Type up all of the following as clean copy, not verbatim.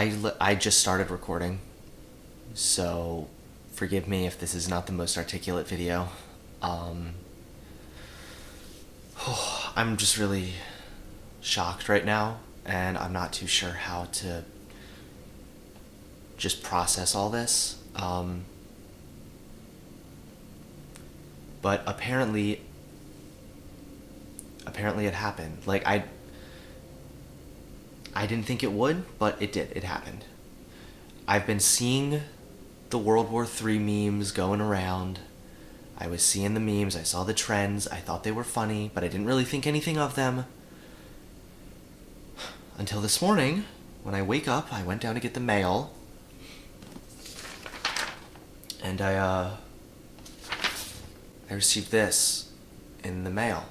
I just started recording, so forgive me if this is not the most articulate video. I'm just really shocked right now, and I'm not too sure how to just process all this. But apparently it happened. Like, I didn't think it would, but it did. It happened. I've been seeing the World War III memes going around. I was seeing the memes, I saw the trends, I thought they were funny, but I didn't really think anything of them. Until this morning, when I wake up, I went down to get the mail, and I received this in the mail.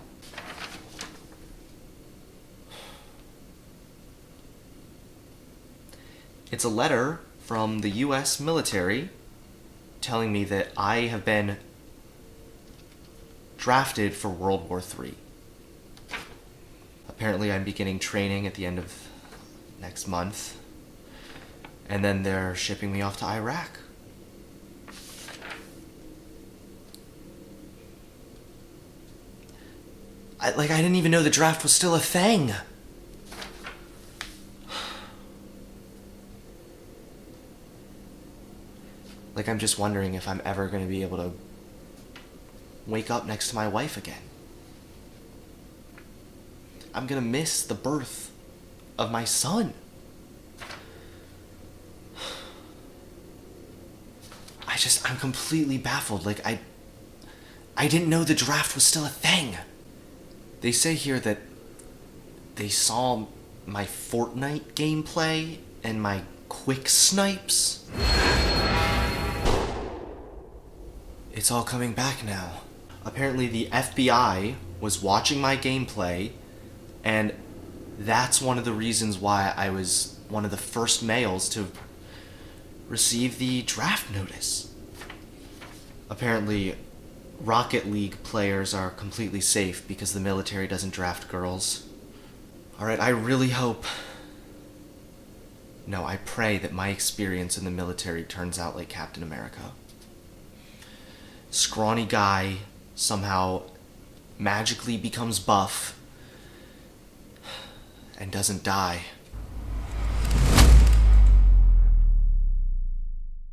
It's a letter from the US military telling me that I have been drafted for World War III. Apparently I'm beginning training at the end of next month, and then they're shipping me off to Iraq. I didn't even know the draft was still a thing. I'm just wondering if I'm ever going to be able to wake up next to my wife again. I'm going to miss the birth of my son. I'm completely baffled. I didn't know the draft was still a thing. They say here that they saw my Fortnite gameplay and my quick snipes. It's all coming back now. Apparently the FBI was watching my gameplay, and that's one of the reasons why I was one of the first males to receive the draft notice. Apparently, Rocket League players are completely safe because the military doesn't draft girls. Alright, I really hope... No, I pray that my experience in the military turns out like Captain America. Scrawny guy somehow magically becomes buff and doesn't die.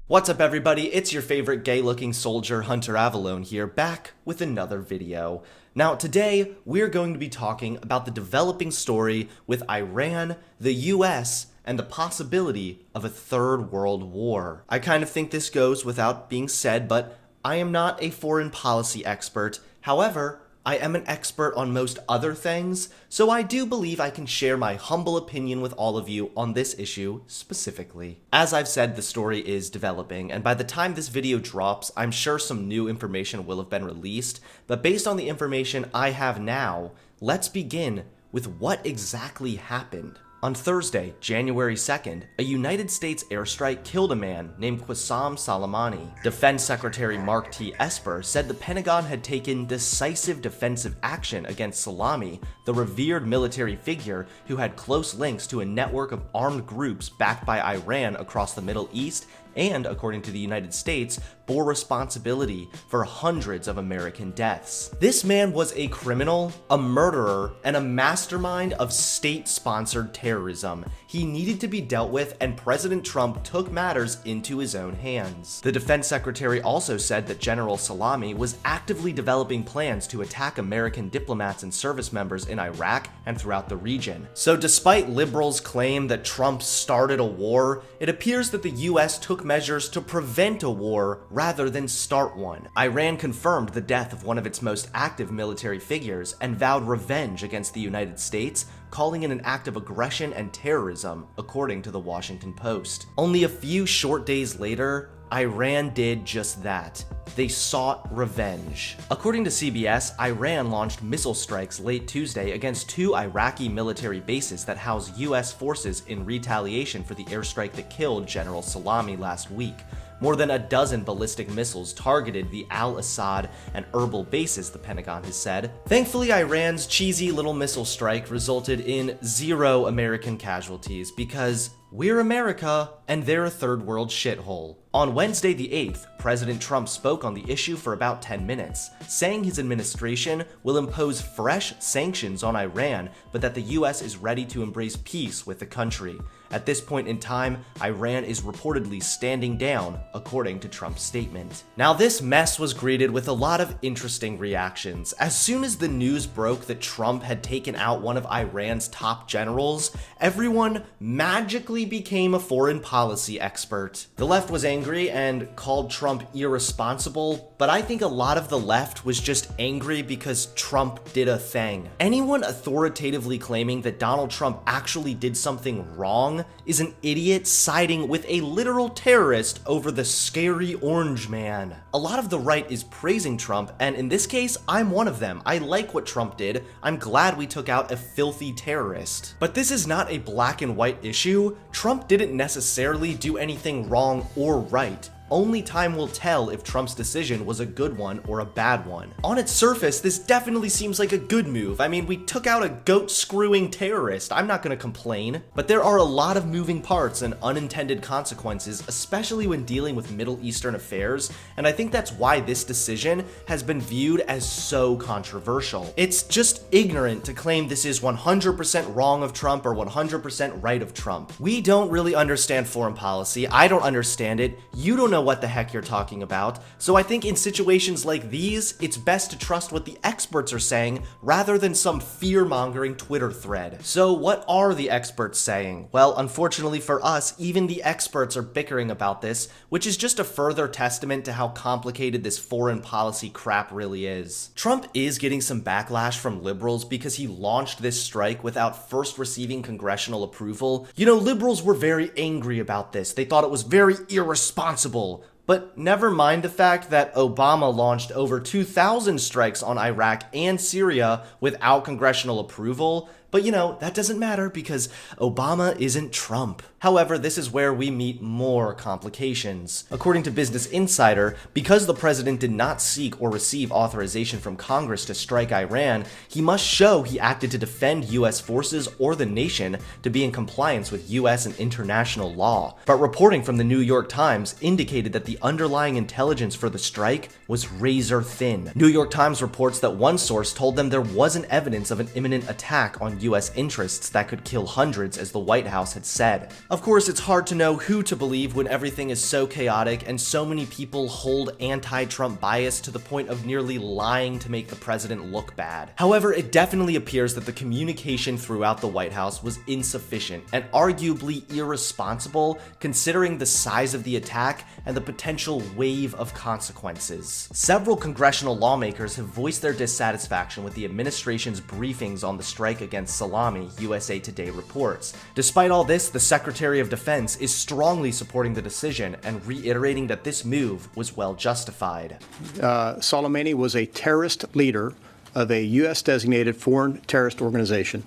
What's up, everybody? It's your favorite gay-looking soldier, Hunter Avalone here, back with another video. Now, today, we're going to be talking about the developing story with Iran, the US, and the possibility of a third world war. I kind of think this goes without being said, but I am not a foreign policy expert. However, I am an expert on most other things, so I do believe I can share my humble opinion with all of you on this issue specifically. As I've said, the story is developing, and by the time this video drops, I'm sure some new information will have been released, but based on the information I have now, let's begin with what exactly happened. On Thursday, January 2nd, a United States airstrike killed a man named Qassam Soleimani. Defense Secretary Mark T. Esper said the Pentagon had taken decisive defensive action against Salami, the revered military figure who had close links to a network of armed groups backed by Iran across the Middle East and, according to the United States, bore responsibility for hundreds of American deaths. This man was a criminal, a murderer, and a mastermind of state-sponsored terrorism. He needed to be dealt with, and President Trump took matters into his own hands. The defense secretary also said that General Salami was actively developing plans to attack American diplomats and service members in Iraq and throughout the region. So despite liberals' claim that Trump started a war, it appears that the US took measures to prevent a war rather than start one. Iran confirmed the death of one of its most active military figures and vowed revenge against the United States, calling it an act of aggression and terrorism, according to the Washington Post. Only a few short days later, Iran did just that. They sought revenge. According to CBS, Iran launched missile strikes late Tuesday against two Iraqi military bases that house US forces in retaliation for the airstrike that killed General Salami last week. More than a dozen ballistic missiles targeted the al-Assad and Erbil bases, the Pentagon has said. Thankfully, Iran's cheesy little missile strike resulted in 0 American casualties because we're America and they're a third world shithole. On Wednesday the 8th, President Trump spoke on the issue for about 10 minutes, saying his administration will impose fresh sanctions on Iran, but that the US is ready to embrace peace with the country. At this point in time, Iran is reportedly standing down, according to Trump's statement. Now, this mess was greeted with a lot of interesting reactions. As soon as the news broke that Trump had taken out one of Iran's top generals, everyone magically became a foreign policy expert. The left was angry and called Trump irresponsible, but I think a lot of the left was just angry because Trump did a thing. Anyone authoritatively claiming that Donald Trump actually did something wrong is an idiot siding with a literal terrorist over the scary orange man. A lot of the right is praising Trump, and in this case, I'm one of them. I like what Trump did. I'm glad we took out a filthy terrorist. But this is not a black and white issue. Trump didn't necessarily do anything wrong or right. Only time will tell if Trump's decision was a good one or a bad one. On its surface, this definitely seems like a good move. I mean, we took out a goat-screwing terrorist. I'm not gonna complain. But there are a lot of moving parts and unintended consequences, especially when dealing with Middle Eastern affairs, and I think that's why this decision has been viewed as so controversial. It's just ignorant to claim this is 100% wrong of Trump or 100% right of Trump. We don't really understand foreign policy. I don't understand it. You don't know what the heck you're talking about. So I think in situations like these, it's best to trust what the experts are saying rather than some fear-mongering Twitter thread. So what are the experts saying? Well, unfortunately for us, even the experts are bickering about this, which is just a further testament to how complicated this foreign policy crap really is. Trump is getting some backlash from liberals because he launched this strike without first receiving congressional approval. You know, liberals were very angry about this. They thought it was very irresponsible. But never mind the fact that Obama launched over 2,000 strikes on Iraq and Syria without congressional approval. But you know, that doesn't matter because Obama isn't Trump. However, this is where we meet more complications. According to Business Insider, because the president did not seek or receive authorization from Congress to strike Iran, he must show he acted to defend US forces or the nation to be in compliance with US and international law. But reporting from the New York Times indicated that the underlying intelligence for the strike was razor thin. New York Times reports that one source told them there wasn't evidence of an imminent attack on US interests that could kill hundreds, as the White House had said. Of course, it's hard to know who to believe when everything is so chaotic and so many people hold anti-Trump bias to the point of nearly lying to make the president look bad. However, it definitely appears that the communication throughout the White House was insufficient and arguably irresponsible considering the size of the attack and the potential wave of consequences. Several congressional lawmakers have voiced their dissatisfaction with the administration's briefings on the strike against Salami, USA Today reports. Despite all this, the Secretary of Defense is strongly supporting the decision and reiterating that this move was well justified. Soleimani was a terrorist leader of a U.S.-designated foreign terrorist organization.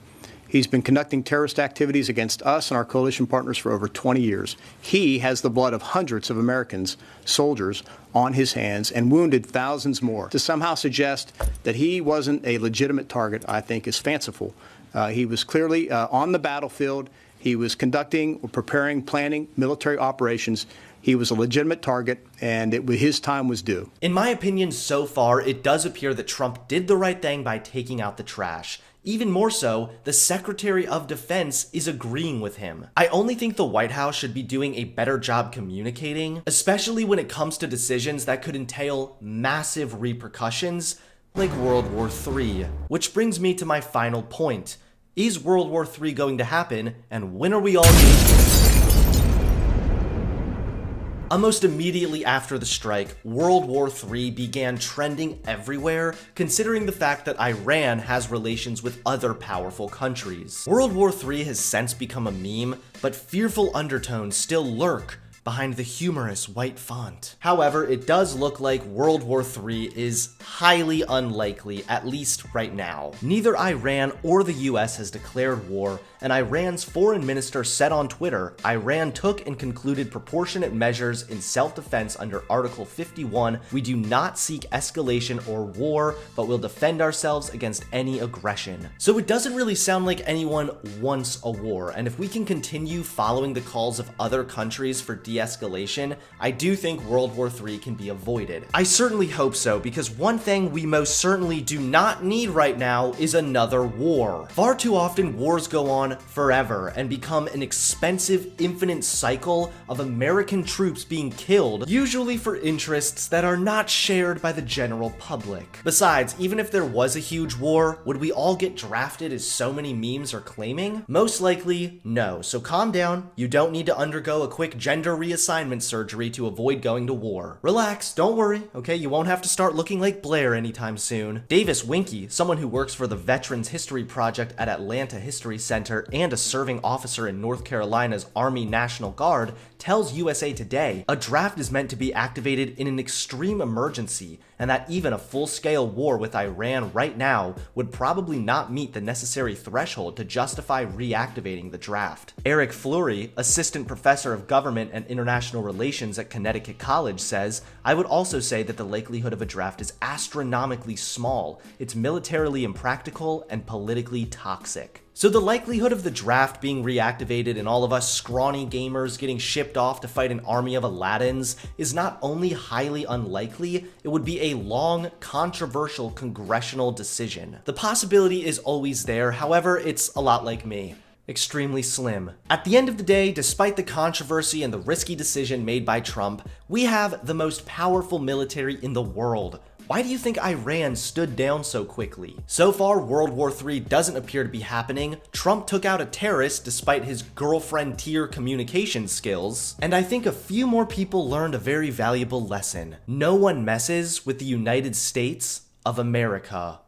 He's been conducting terrorist activities against us and our coalition partners for over 20 years. He has the blood of hundreds of Americans, soldiers, on his hands and wounded thousands more. To somehow suggest that he wasn't a legitimate target, I think, is fanciful. He was clearly on the battlefield. He was conducting, preparing, planning military operations. He was a legitimate target, and his time was due. In my opinion, so far, it does appear that Trump did the right thing by taking out the trash. Even more so, the Secretary of Defense is agreeing with him. I only think the White House should be doing a better job communicating, especially when it comes to decisions that could entail massive repercussions, like World War III. Which brings me to my final point. Is World War III going to happen, and when are we all Almost immediately after the strike, World War III began trending everywhere, considering the fact that Iran has relations with other powerful countries. World War III has since become a meme, but fearful undertones still lurk behind the humorous white font. However, it does look like World War III is highly unlikely, at least right now. Neither Iran or the US has declared war, and Iran's foreign minister said on Twitter, Iran took and concluded proportionate measures in self-defense under Article 51. We do not seek escalation or war, but will defend ourselves against any aggression. So it doesn't really sound like anyone wants a war, and if we can continue following the calls of other countries for de-escalation, I do think World War III can be avoided. I certainly hope so, because one thing we most certainly do not need right now is another war. Far too often wars go on forever and become an expensive, infinite cycle of American troops being killed, usually for interests that are not shared by the general public. Besides, even if there was a huge war, would we all get drafted as so many memes are claiming? Most likely, no. So calm down. You don't need to undergo a quick gender reassignment surgery to avoid going to war. Relax, don't worry, okay? You won't have to start looking like Blair anytime soon. Davis Winky, someone who works for the Veterans History Project at Atlanta History Center and a serving officer in North Carolina's Army National Guard, tells USA Today a draft is meant to be activated in an extreme emergency, and that even a full-scale war with Iran right now would probably not meet the necessary threshold to justify reactivating the draft. Eric Fleury, assistant professor of government and international relations at Connecticut College, says, I would also say that the likelihood of a draft is astronomically small. It's militarily impractical and politically toxic. So the likelihood of the draft being reactivated and all of us scrawny gamers getting shipped off to fight an army of Aladdins is not only highly unlikely, it would be a long, controversial congressional decision. The possibility is always there, however, it's a lot like me. Extremely slim. At the end of the day, despite the controversy and the risky decision made by Trump, we have the most powerful military in the world. Why do you think Iran stood down so quickly? So far, World War III doesn't appear to be happening. Trump took out a terrorist despite his girlfriend-tier communication skills. And I think a few more people learned a very valuable lesson. No one messes with the United States of America.